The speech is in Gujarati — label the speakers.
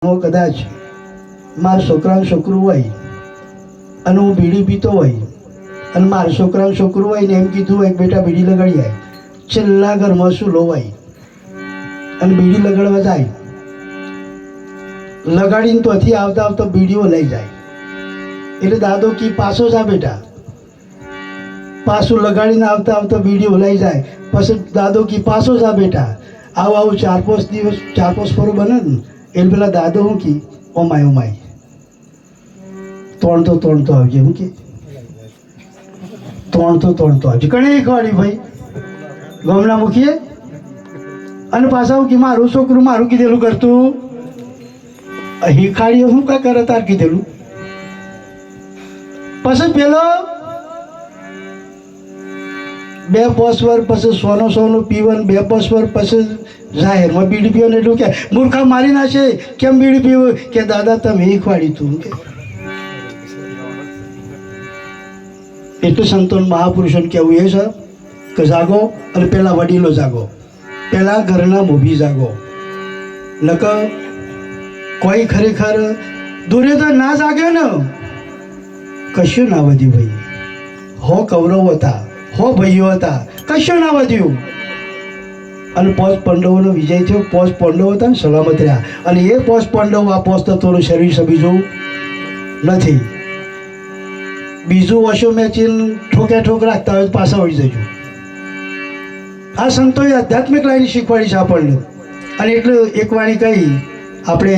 Speaker 1: કદાચ મારા છોકરાનું છોકરું હોય અને હું બીડી પીતો હોય અને મારા છોકરાનું છોકરું હોય ને એમ કીધું હોય કે બેટા બીડી લગાડી આય, છેલ્લા ઘરમાં શું લોવાય અને બીડી લગાડવા જાય, લગાડીને ત્યાંથી આવતા આવતા બીડીઓ લઈ જાય. એટલે દાદો કી પાછો જા બેટા, પાછું લગાડીને આવતા આવતા બીડીઓ લઈ જાય. પછી દાદો કી પાછો જા બેટા, આવું 4-5 દિવસ 4-5 ફરો બને ને એટલે પેલા દાદો શું કી ઓમાય ઓમાય તોણતો આવજે, શું કે તોણતો આવજે. ઘણી ખવાડી ભાઈ ગામના મૂકીએ અને પાછા હું કે મારું છોકરું મારું કીધેલું કરતું હિખાડીએ શું કા કરે તાર કીધેલું. પછી પેલો 2-5 વાર પછી સોનું પીવન 2-5 વાર પછી જાહેરમાં બીડી પીવાનું. એટલું કે મૂર્ખા મારી નાખે, કેમ બીડી પીવું કે દાદા તમે હિખવાડી તું કે. એટલે સંતોન મહાપુરુષોને કહેવું એ છે કે જાગો અને પેલા વડીલો જાગો, પેલા ઘરના મોભી જાગો. નકર કોઈ ખરેખર દુર્યોધન ના જાગ્યો ને કશું ના વધ્યું ભાઈ. 100 કૌરવ હતા, 100 ભાઈઓ હતા, કશું ના વધ્યું. અને 5 પાંડવોનો વિજય થયો. 5 પાંડવો હતા ને સલામત રહ્યા. અને એ 5 પાંડવો આ 5 તત્વોનું શરીર બીજું નથી. બીજું વશો મેચીને ઠોક રાખતા હોય પાછા વળી જજો. આ સંતોએ આધ્યાત્મિક લાઈન શીખવાડી છે આપણને. અને એટલે એક વાણી કહી આપણે